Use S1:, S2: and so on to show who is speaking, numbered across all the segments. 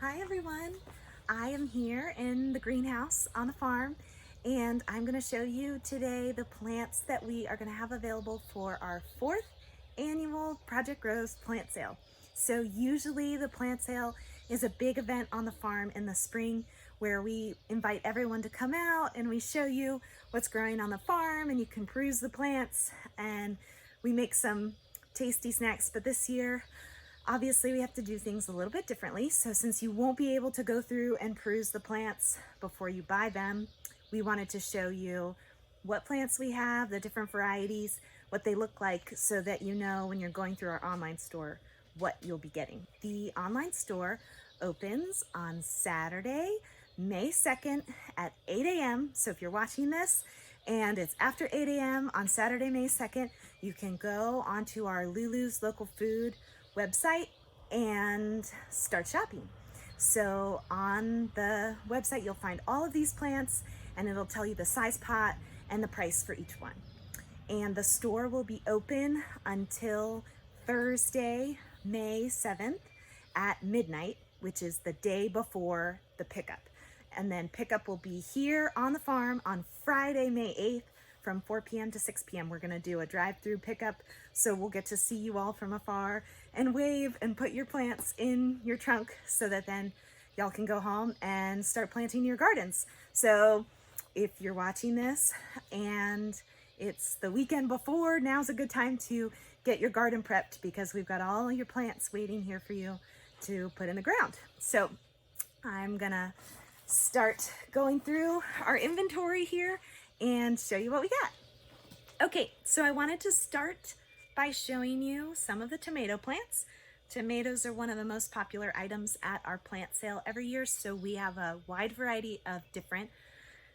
S1: Hi everyone, I am here in the greenhouse on the farm and I'm going to show you today the plants that we are going to have available for our 4th annual Project Grows plant sale. So usually the plant sale is a big event on the farm in the spring where we invite everyone to come out and we show you what's growing on the farm and you can peruse the plants and we make some tasty snacks. But this year obviously we have to do things a little bit differently. So since you won't be able to go through and peruse the plants before you buy them, we wanted to show you what plants we have, the different varieties, what they look like, so that you know when you're going through our online store what you'll be getting. The online store opens on Saturday, May 2nd at 8 a.m. So if you're watching this and it's after 8 a.m. on Saturday, May 2nd, you can go onto our Lulu's Local Food website and start shopping. So on the website you'll find all of these plants and it'll tell you the size pot and the price for each one. And the store will be open until Thursday, May 7th at midnight, which is the day before the pickup. And then pickup will be here on the farm on Friday, May 8th from 4 p.m. to 6 p.m. We're gonna do a drive-through pickup, so we'll get to see you all from afar and wave and put your plants in your trunk so that then y'all can go home and start planting your gardens. So if you're watching this and it's the weekend before, now's a good time to get your garden prepped because we've got all your plants waiting here for you to put in the ground. So I'm gonna start going through our inventory here and show you what we got. Okay, so I wanted to start by showing you some of the tomato plants. Tomatoes are one of the most popular items at our plant sale every year, so we have a wide variety of different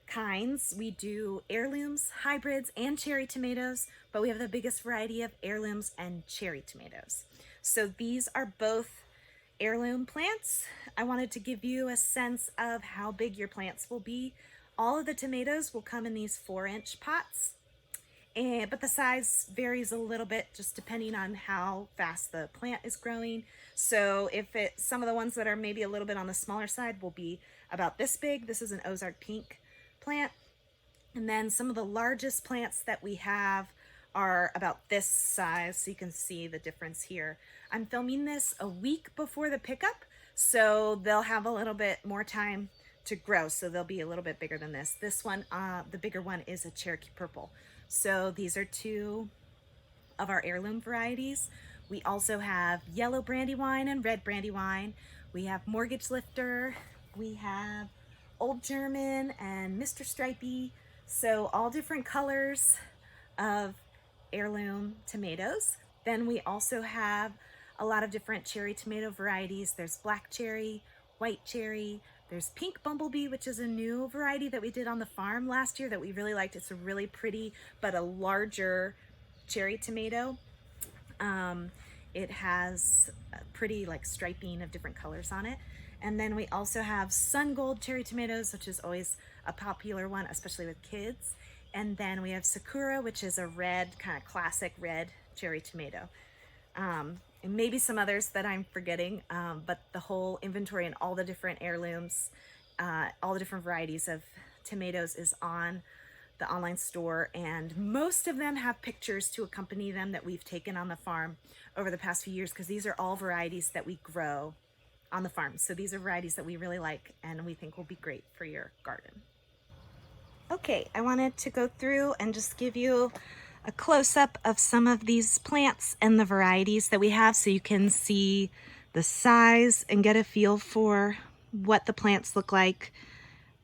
S1: kinds. We do heirlooms, hybrids, and cherry tomatoes, but we have the biggest variety of heirlooms and cherry tomatoes. So these are both heirloom plants. I wanted to give you a sense of how big your plants will be. All of the tomatoes will come in these 4-inch pots, but the size varies a little bit just depending on how fast the plant is growing. So some of the ones that are maybe a little bit on the smaller side will be about this big. This is an Ozark pink plant. And then some of the largest plants that we have are about this size, so you can see the difference here. I'm filming this a week before the pickup, so they'll have a little bit more time to grow, so they'll be a little bit bigger than this. This one, the bigger one, is a Cherokee Purple. So these are two of our heirloom varieties. We also have yellow brandywine and red brandywine. We have Mortgage Lifter. We have Old German and Mr. Stripey. So all different colors of heirloom tomatoes. Then we also have a lot of different cherry tomato varieties. There's black cherry, white cherry, there's pink bumblebee, which is a new variety that we did on the farm last year that we really liked. It's a really pretty but a larger cherry tomato. It has a pretty striping of different colors on it. And then we also have sun gold cherry tomatoes, which is always a popular one, especially with kids. And then we have Sakura, which is a red, kind of classic red cherry tomato. And maybe some others that I'm forgetting, but the whole inventory and all the different heirlooms, all the different varieties of tomatoes is on the online store, and most of them have pictures to accompany them that we've taken on the farm over the past few years, because these are all varieties that we grow on the farm. So these are varieties that we really like and we think will be great for your garden. Okay, I wanted to go through and just give you a close-up of some of these plants and the varieties that we have so you can see the size and get a feel for what the plants look like.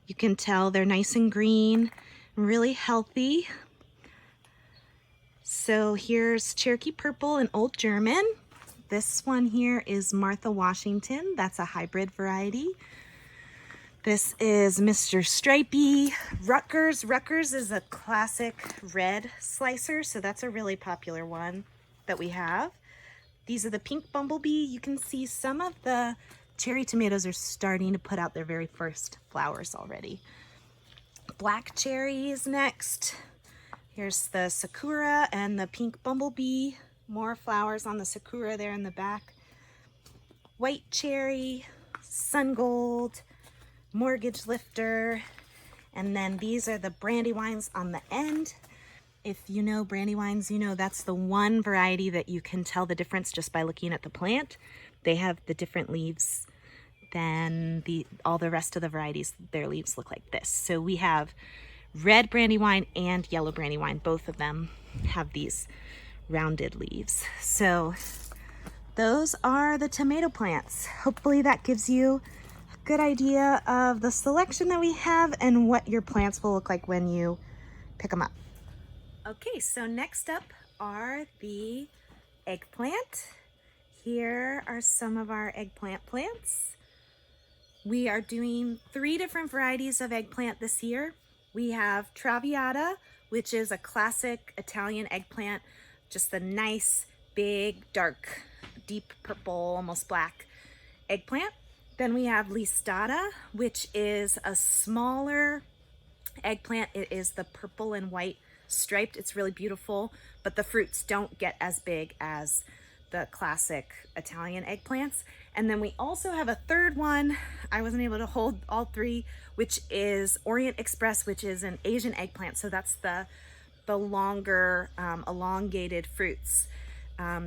S1: You can tell they're nice and green, really healthy. So here's Cherokee Purple and Old German. This one here is Martha Washington. That's a hybrid variety. This is Mr. Stripey. Rutgers. Rutgers is a classic red slicer, so that's a really popular one that we have. These are the pink bumblebee. You can see some of the cherry tomatoes are starting to put out their very first flowers already. Black cherry is next. Here's the Sakura and the pink bumblebee. More flowers on the Sakura there in the back. White cherry, Sun Gold, Mortgage Lifter, and then these are the Brandywines on the end. If you know Brandywines, you know that's the one variety that you can tell the difference just by looking at the plant. They have the different leaves than all the rest of the varieties. Their leaves look like this. So we have red Brandywine and yellow Brandywine. Both of them have these rounded leaves. So those are the tomato plants. Hopefully that gives you a good idea of the selection that we have and what your plants will look like when you pick them up. Okay, so next up are the eggplant. Here are some of our eggplant plants. We are doing 3 different varieties of eggplant this year. We have Traviata, which is a classic Italian eggplant, just a nice, big, dark, deep purple, almost black eggplant. Then we have Listata, which is a smaller eggplant. It is the purple and white striped. It's really beautiful, but the fruits don't get as big as the classic Italian eggplants. And then we also have a third one. I wasn't able to hold all 3, which is Orient Express, which is an Asian eggplant. So that's the longer, elongated fruits.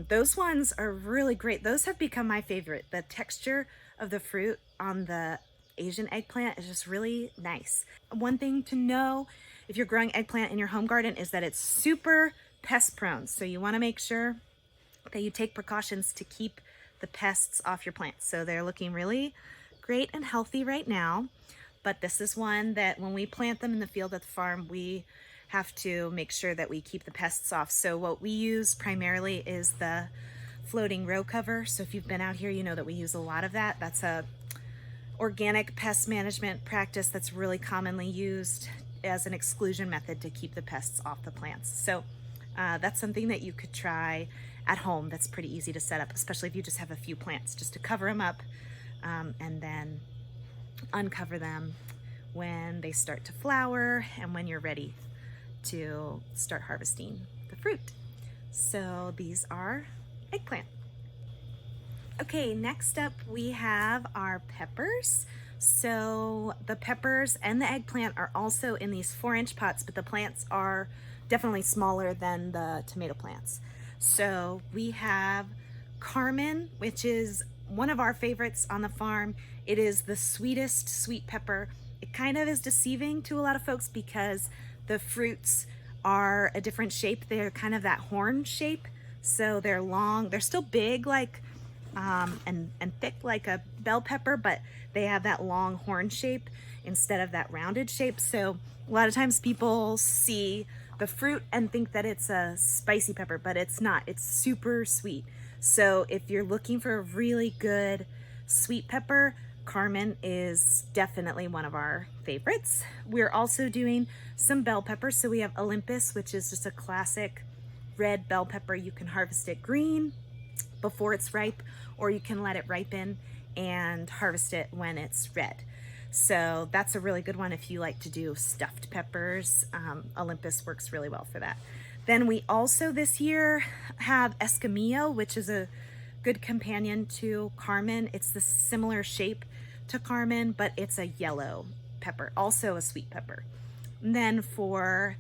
S1: Those ones are really great. Those have become my favorite. The texture of the fruit on the Asian eggplant is just really nice. One thing to know if you're growing eggplant in your home garden is that it's super pest prone. So you want to make sure that you take precautions to keep the pests off your plants. So they're looking really great and healthy right now. But this is one that when we plant them in the field at the farm, we have to make sure that we keep the pests off. So what we use primarily is the floating row cover. So if you've been out here, you know that we use a lot of that. That's a organic pest management practice that's really commonly used as an exclusion method to keep the pests off the plants. So that's something that you could try at home. That's pretty easy to set up, especially if you just have a few plants, just to cover them up and then uncover them when they start to flower and when you're ready to start harvesting the fruit. So these are eggplant. Okay, next up we have our peppers. So the peppers and the eggplant are also in these 4-inch pots, but the plants are definitely smaller than the tomato plants. So we have Carmen, which is one of our favorites on the farm. It is the sweetest sweet pepper. It kind of is deceiving to a lot of folks because the fruits are a different shape. They're kind of that horn shape. So they're long, they're still big like and thick like a bell pepper, but they have that long horn shape instead of that rounded shape. So a lot of times people see the fruit and think that it's a spicy pepper, but it's not. It's super sweet. So if you're looking for a really good sweet pepper, Carmen is definitely one of our favorites. We're also doing some bell peppers. So we have Olympus, which is just a classic red bell pepper. You can harvest it green before it's ripe, or you can let it ripen and harvest it when it's red. So that's a really good one if you like to do stuffed peppers. Olympus works really well for that. Then we also this year have Escamillo, which is a good companion to Carmen. It's the similar shape to Carmen, but it's a yellow pepper, also a sweet pepper. And then for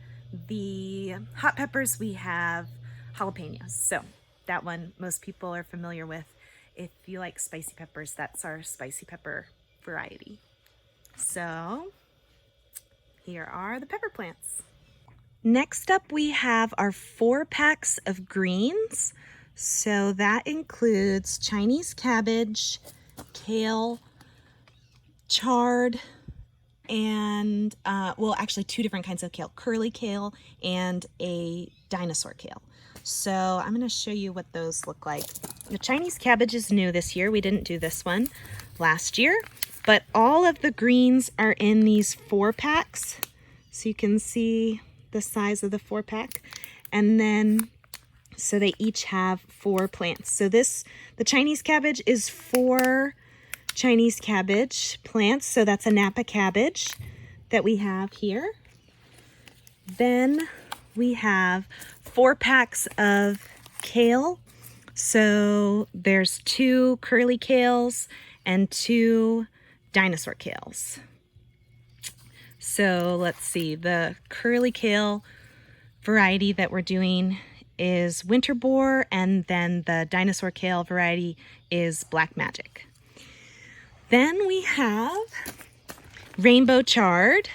S1: the hot peppers, we have jalapenos. So that one most people are familiar with. If you like spicy peppers, that's our spicy pepper variety. So here are the pepper plants. Next up, we have our 4 packs of greens. So that includes Chinese cabbage, kale, chard, and well, actually 2 different kinds of kale, curly kale and a dinosaur kale. So I'm going to show you what those look like. The Chinese cabbage is new this year. We didn't do this one last year, but all of the greens are in these 4 packs. So you can see the size of the 4 pack. And then, so they each have 4 plants. So the Chinese cabbage is 4 Chinese cabbage plants. So that's a Napa cabbage that we have here. Then we have 4 packs of kale. So there's 2 curly kales and 2 dinosaur kales. So let's see, the curly kale variety that we're doing is winter boar, and then the dinosaur kale variety is black magic. Then we have rainbow chard.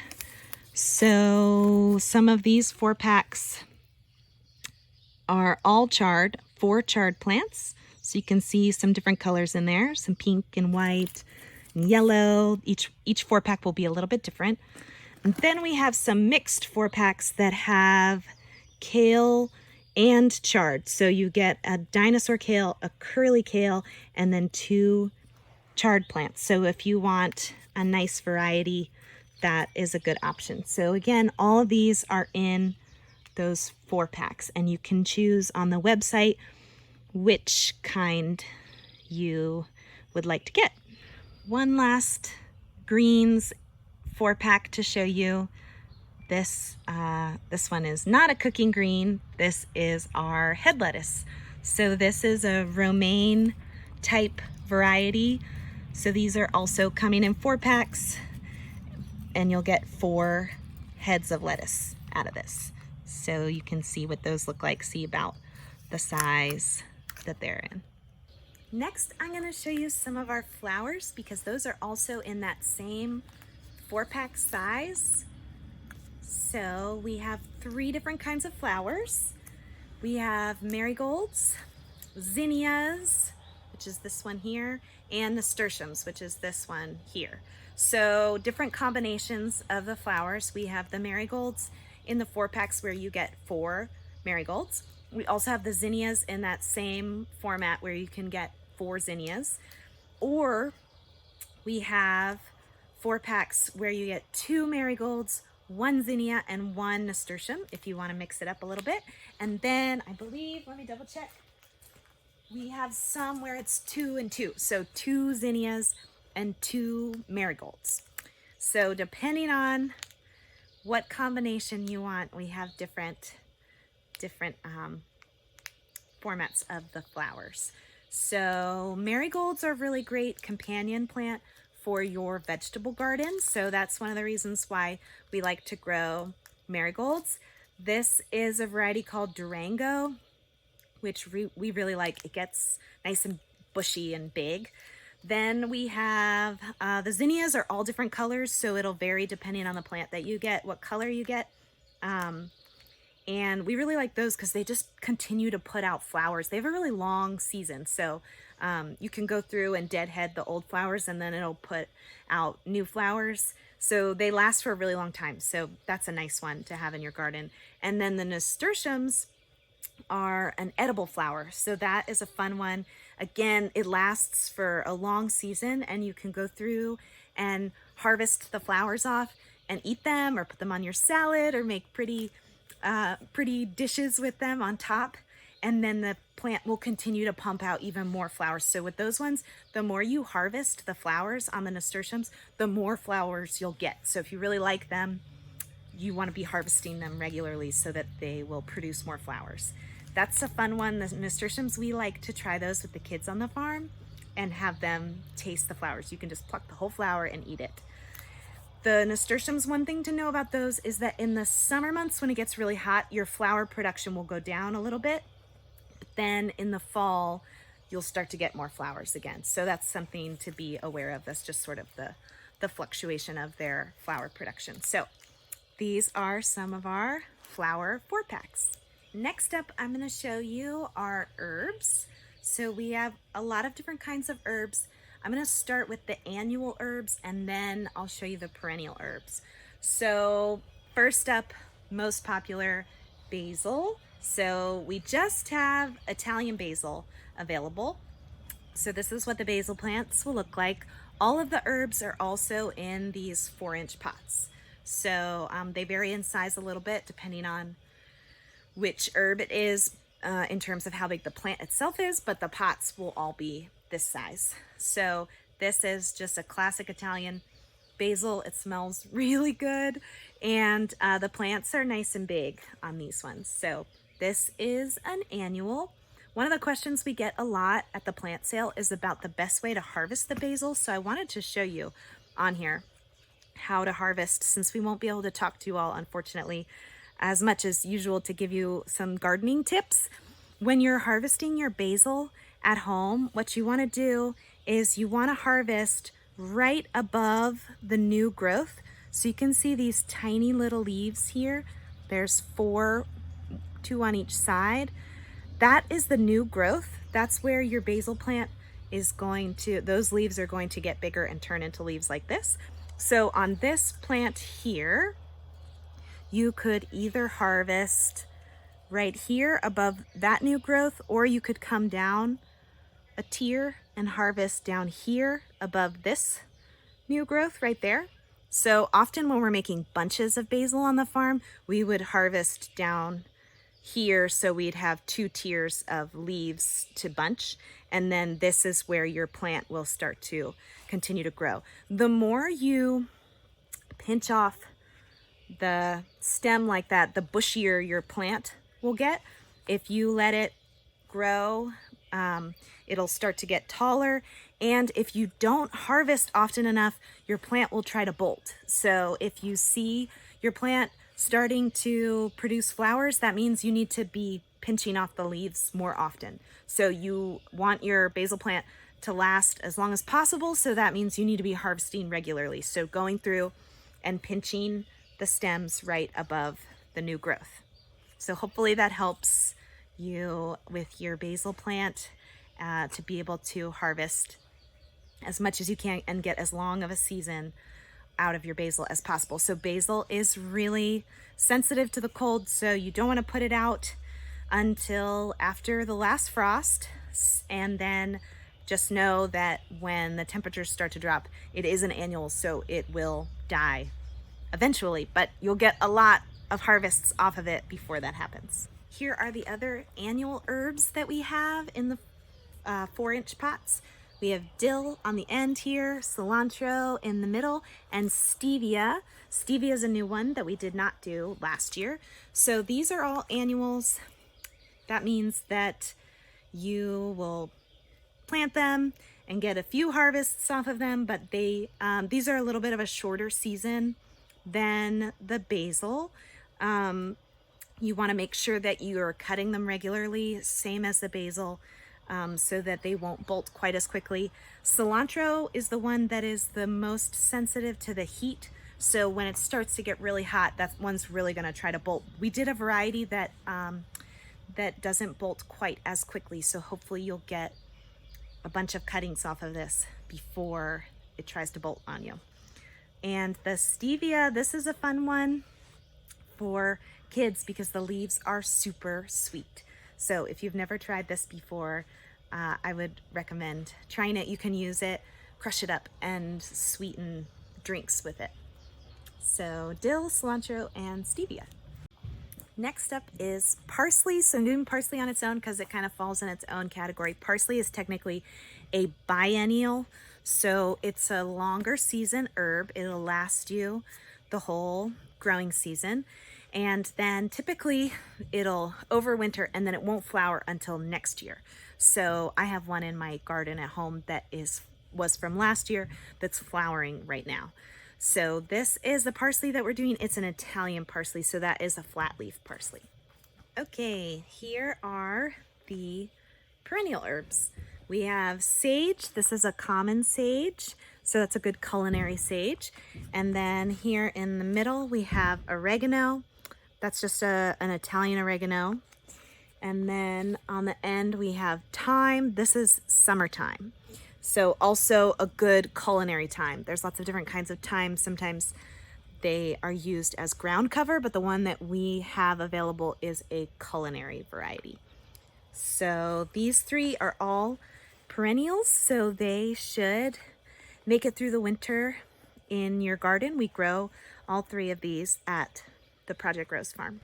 S1: So some of these 4-packs are all chard, 4 chard plants. So you can see some different colors in there, some pink and white and yellow. Each 4-pack will be a little bit different. And then we have some mixed 4-packs that have kale and chard. So you get a dinosaur kale, a curly kale, and then 2 chard plants. So if you want a nice variety, that is a good option. So again, all of these are in those 4-packs, and you can choose on the website which kind you would like to get. One last greens 4-pack to show you. This one is not a cooking green. This is our head lettuce. So this is a romaine type variety. So these are also coming in 4-packs, and you'll get 4 heads of lettuce out of this. So you can see what those look like, see about the size that they're in. Next, I'm going to show you some of our flowers, because those are also in that same 4-pack size. So we have 3 different kinds of flowers. We have marigolds, zinnias, which is this one here, and nasturtiums, which is this one here. So different combinations of the flowers. We have the marigolds in the 4-packs where you get 4 marigolds. We also have the zinnias in that same format where you can get 4 zinnias. Or we have 4-packs where you get 2 marigolds, 1 zinnia, and 1 nasturtium if you want to mix it up a little bit. And then I believe, let me double check, we have some where it's 2 and 2. So 2 zinnias and 2 marigolds. So depending on what combination you want, we have different formats of the flowers. So marigolds are a really great companion plant for your vegetable garden. So that's one of the reasons why we like to grow marigolds. This is a variety called Durango, which we really like. It gets nice and bushy and big. Then we have the zinnias are all different colors, so it'll vary depending on the plant that you get, what color you get. And we really like those because they just continue to put out flowers. They have a really long season, so you can go through and deadhead the old flowers, and then it'll put out new flowers. So they last for a really long time. So that's a nice one to have in your garden. And then the nasturtiums are an edible flower. So that is a fun one. Again, it lasts for a long season, and you can go through and harvest the flowers off and eat them, or put them on your salad, or make pretty dishes with them on top. And then the plant will continue to pump out even more flowers. So with those ones, the more you harvest the flowers on the nasturtiums, the more flowers you'll get. So if you really like them, you want to be harvesting them regularly so that they will produce more flowers. That's a fun one. The nasturtiums, we like to try those with the kids on the farm and have them taste the flowers. You can just pluck the whole flower and eat it. The nasturtiums, one thing to know about those is that in the summer months when it gets really hot, your flower production will go down a little bit. But then in the fall, you'll start to get more flowers again. So that's something to be aware of. That's just sort of the fluctuation of their flower production. So these are some of our flower 4-packs. Next up, I'm going to show you our herbs. So we have a lot of different kinds of herbs. I'm going to start with the annual herbs, and then I'll show you the perennial herbs. So first up, most popular, basil. So we just have Italian basil available. So this is what the basil plants will look like. All of the herbs are also in these 4-inch pots. So they vary in size a little bit depending on which herb it is in terms of how big the plant itself is, but the pots will all be this size. So this is just a classic Italian basil. It smells really good, and the plants are nice and big on these ones. So this is an annual. One of the questions we get a lot at the plant sale is about the best way to harvest the basil. So I wanted to show you on here how to harvest, since we won't be able to talk to you all, unfortunately, as much as usual to give you some gardening tips. When you're harvesting your basil at home, what you want to do is you want to harvest right above the new growth. So you can see these tiny little leaves here. There's 4, 2 on each side. That is the new growth. That's where your basil plant is going to, those leaves are going to get bigger and turn into leaves like this. So on this plant here, you could either harvest right here above that new growth, or you could come down a tier and harvest down here above this new growth right there. So often when we're making bunches of basil on the farm, we would harvest down here, so we'd have 2 tiers of leaves to bunch, and then this is where your plant will start to continue to grow. The more you pinch off the stem like that, the bushier your plant will get. If you let it grow, it'll start to get taller, and if you don't harvest often enough, your plant will try to bolt. So if you see your plant starting to produce flowers, that means you need to be pinching off the leaves more often. So you want your basil plant to last as long as possible, so that means you need to be harvesting regularly. So going through and pinching the stems right above the new growth. So hopefully that helps you with your basil plant to be able to harvest as much as you can and get as long of a season out of your basil as possible. So basil is really sensitive to the cold, so you don't want to put it out until after the last frost. And then just know that when the temperatures start to drop, it is an annual, so it will die eventually, but you'll get a lot of harvests off of it before that happens. Here are the other annual herbs that we have in the 4-inch pots. We have dill on the end here, cilantro in the middle, and stevia. Stevia is a new one that we did not do last year. So these are all annuals. That means that you will plant them and get a few harvests off of them, but these are a little bit of a shorter season than the basil. You want to make sure that you're cutting them regularly, same as the basil, so that they won't bolt quite as quickly. Cilantro is the one that is the most sensitive to the heat. So when it starts to get really hot, that one's really going to try to bolt. We did a variety that that doesn't bolt quite as quickly. So hopefully you'll get a bunch of cuttings off of this before it tries to bolt on you. And the stevia, this is a fun one for kids because the leaves are super sweet. So if you've never tried this before, I would recommend trying it. You can use it, crush it up, and sweeten drinks with it. So dill, cilantro, and stevia. Next up is parsley. So I'm doing parsley on its own because it kind of falls in its own category. Parsley is technically a biennial, so it's a longer season herb. It'll last you the whole growing season. And then typically it'll overwinter and then it won't flower until next year. So I have one in my garden at home that was from last year that's flowering right now. So this is the parsley that we're doing. It's an Italian parsley, so that is a flat leaf parsley. Okay, here are the perennial herbs. We have sage. This is a common sage, so that's a good culinary sage. And then here in the middle we have oregano. That's just an Italian oregano. And then on the end we have thyme. This is summertime. So also a good culinary thyme. There's lots of different kinds of thyme. Sometimes they are used as ground cover, but the one that we have available is a culinary variety. So these 3 are all perennials, so they should make it through the winter in your garden. We grow all 3 of these at the Project Rose farm.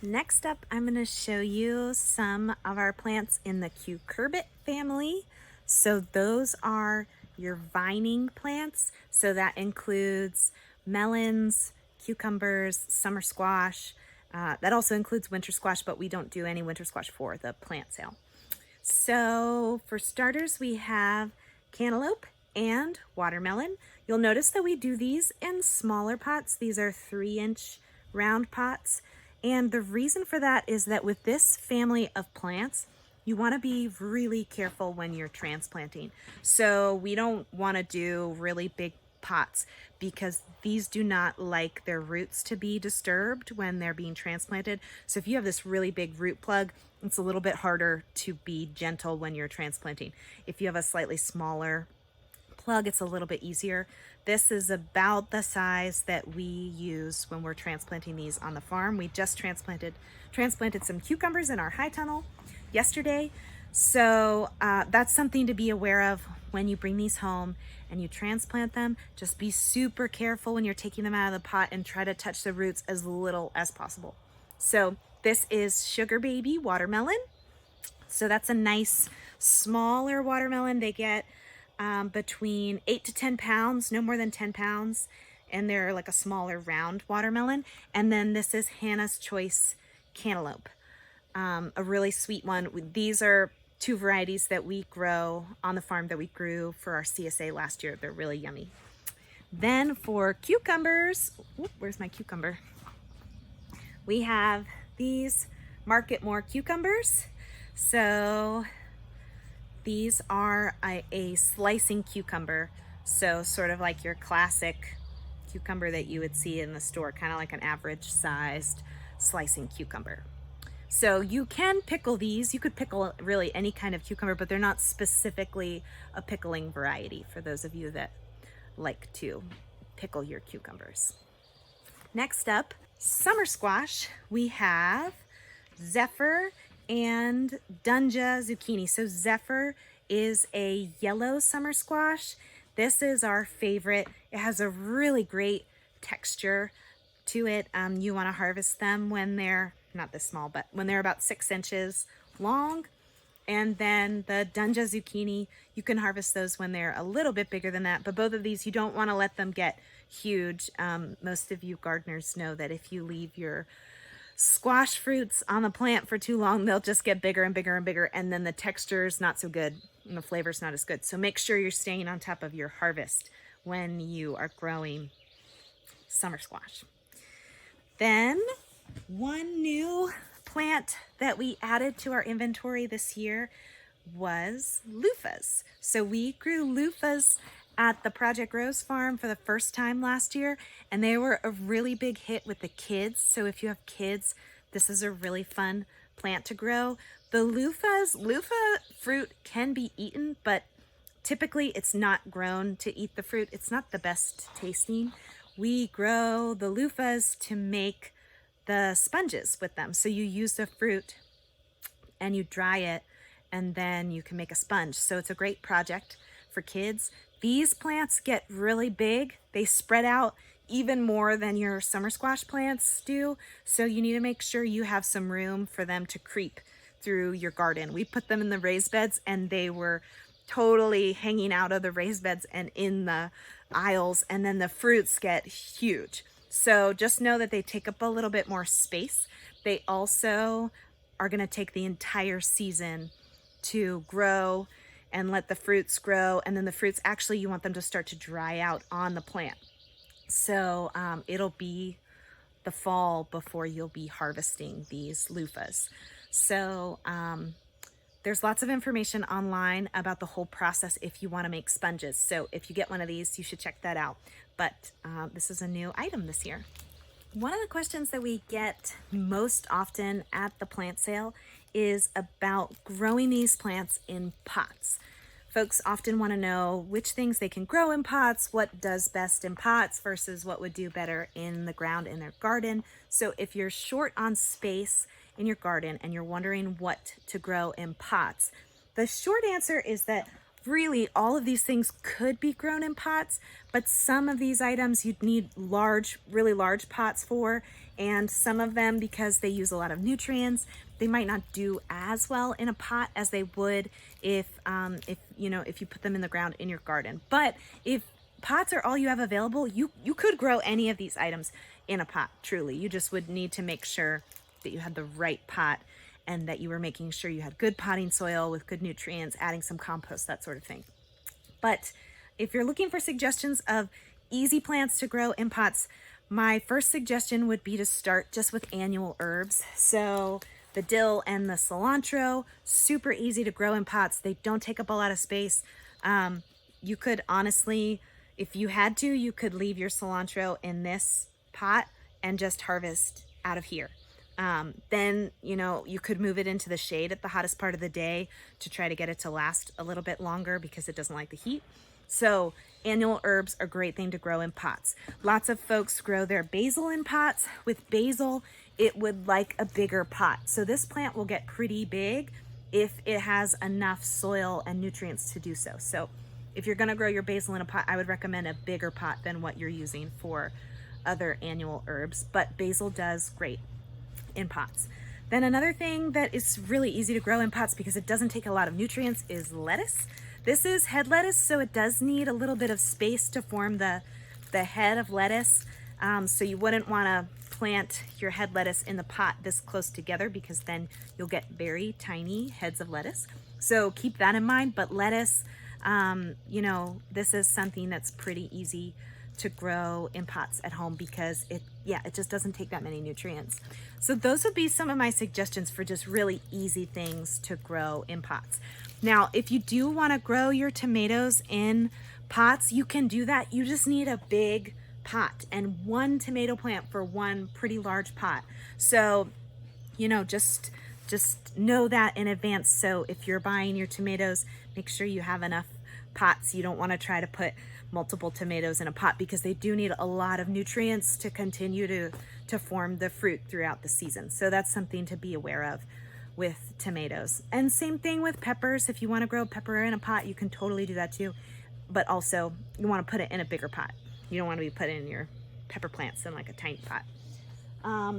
S1: Next up, I'm going to show you some of our plants in the cucurbit family. So those are your vining plants. So that includes melons, cucumbers, summer squash. That also includes winter squash, but we don't do any winter squash for the plant sale. So for starters, we have cantaloupe and watermelon. You'll notice that we do these in smaller pots. These are 3-inch round pots. And the reason for that is that with this family of plants, you want to be really careful when you're transplanting. So we don't want to do really big pots because these do not like their roots to be disturbed when they're being transplanted. So if you have this really big root plug, it's a little bit harder to be gentle when you're transplanting. If you have a slightly smaller plug, it's a little bit easier. This is about the size that we use when we're transplanting these on the farm. We just transplanted some cucumbers in our high tunnel yesterday. So that's something to be aware of when you bring these home and you transplant them. Just be super careful when you're taking them out of the pot and try to touch the roots as little as possible. So this is Sugar Baby watermelon. So that's a nice smaller watermelon. They get between 8 to 10 pounds, no more than 10 pounds. And they're like a smaller round watermelon. And then this is Hannah's Choice cantaloupe, a really sweet one. These are 2 varieties that we grow on the farm that we grew for our CSA last year. They're really yummy. Then for cucumbers, where's my cucumber? We have these Market More cucumbers. So these are a slicing cucumber. So sort of like your classic cucumber that you would see in the store, kind of like an average sized slicing cucumber. So you can pickle these. You could pickle really any kind of cucumber, but they're not specifically a pickling variety for those of you that like to pickle your cucumbers. Next up, summer squash. We have Zephyr and Dunja zucchini. So Zephyr is a yellow summer squash. This is our favorite. It has a really great texture to it. You want to harvest them when they're not this small, but when they're about 6 inches long. And then the Dunja zucchini, you can harvest those when they're a little bit bigger than that. But both of these, you don't want to let them get huge. Most of you gardeners know that if you leave your squash fruits on the plant for too long, they'll just get bigger and bigger and bigger. And then the texture's not so good and the flavor's not as good. So make sure you're staying on top of your harvest when you are growing summer squash. Then one new plant that we added to our inventory this year was loofahs. So we grew loofahs at the Project Rose farm for the first time last year, and they were a really big hit with the kids. So if you have kids, this is a really fun plant to grow. The loofah fruit can be eaten, but typically it's not grown to eat the fruit. It's not the best tasting. We grow the loofahs to make the sponges with them. So you use the fruit and you dry it, and then you can make a sponge. So it's a great project for kids. These plants get really big. They spread out even more than your summer squash plants do. So you need to make sure you have some room for them to creep through your garden. We put them in the raised beds and they were totally hanging out of the raised beds and in the aisles, and then the fruits get huge. So just know that they take up a little bit more space. They also are going to take the entire season to grow and let the fruits grow. And then the fruits, actually, you want them to start to dry out on the plant. So it'll be the fall before you'll be harvesting these loofahs. So there's lots of information online about the whole process if you want to make sponges. So if you get one of these, you should check that out. But this is a new item this year. One of the questions that we get most often at the plant sale is about growing these plants in pots. Folks often want to know which things they can grow in pots, what does best in pots versus what would do better in the ground in their garden. So if you're short on space in your garden and you're wondering what to grow in pots, the short answer is that really all of these things could be grown in pots, but some of these items you'd need really large pots for, and some of them, because they use a lot of nutrients, they might not do as well in a pot as they would if you put them in the ground in your garden. But if pots are all you have available, you could grow any of these items in a pot, truly. You just would need to make sure that you had the right pot and that you were making sure you had good potting soil with good nutrients, adding some compost, that sort of thing. But if you're looking for suggestions of easy plants to grow in pots, my first suggestion would be to start just with annual herbs. So the dill and the cilantro, super easy to grow in pots. They don't take up a lot of space. You could honestly, if you had to, you could leave your cilantro in this pot and just harvest out of here. Then, you know, you could move it into the shade at the hottest part of the day to try to get it to last a little bit longer because it doesn't like the heat. So annual herbs are a great thing to grow in pots. Lots of folks grow their basil in pots. With basil, it would like a bigger pot. So this plant will get pretty big if it has enough soil and nutrients to do so. So if you're gonna grow your basil in a pot, I would recommend a bigger pot than what you're using for other annual herbs, but basil does great in pots. Then another thing that is really easy to grow in pots because it doesn't take a lot of nutrients is lettuce. This is head lettuce, so it does need a little bit of space to form the head of lettuce. So you wouldn't want to plant your head lettuce in the pot this close together because then you'll get very tiny heads of lettuce. So keep that in mind. But lettuce, you know, this is something that's pretty easy to grow in pots at home because it just doesn't take that many nutrients. So those would be some of my suggestions for just really easy things to grow in pots. Now, if you do want to grow your tomatoes in pots, you can do that. You just need a big pot and one tomato plant for one pretty large pot. So, you know, just know that in advance. So if you're buying your tomatoes, make sure you have enough pots. You don't want to try to put multiple tomatoes in a pot because they do need a lot of nutrients to continue to form the fruit throughout the season. So that's something to be aware of with tomatoes. And same thing with peppers. If you want to grow pepper in a pot, you can totally do that too. But also you want to put it in a bigger pot. You don't want to be putting your pepper plants in like a tiny pot.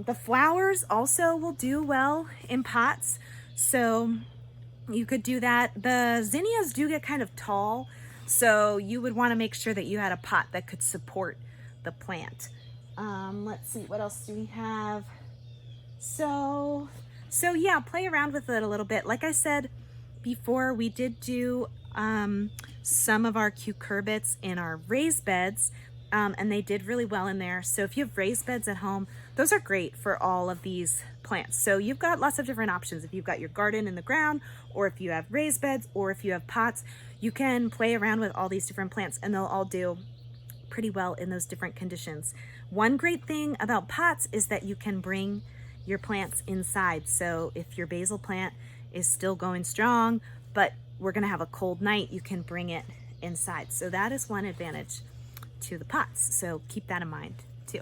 S1: The flowers also will do well in pots. So you could do that. The zinnias do get kind of tall. So you would want to make sure that you had a pot that could support the plant. Let's see, what else do we have? So yeah, play around with it a little bit. Like I said before, we did do some of our cucurbits in our raised beds, and they did really well in there. So if you have raised beds at home, those are great for all of these plants. So you've got lots of different options. If you've got your garden in the ground, or if you have raised beds, or if you have pots, you can play around with all these different plants and they'll all do pretty well in those different conditions. One great thing about pots is that you can bring your plants inside. So if your basil plant is still going strong, but we're gonna have a cold night, you can bring it inside. So that is one advantage to the pots. So keep that in mind too.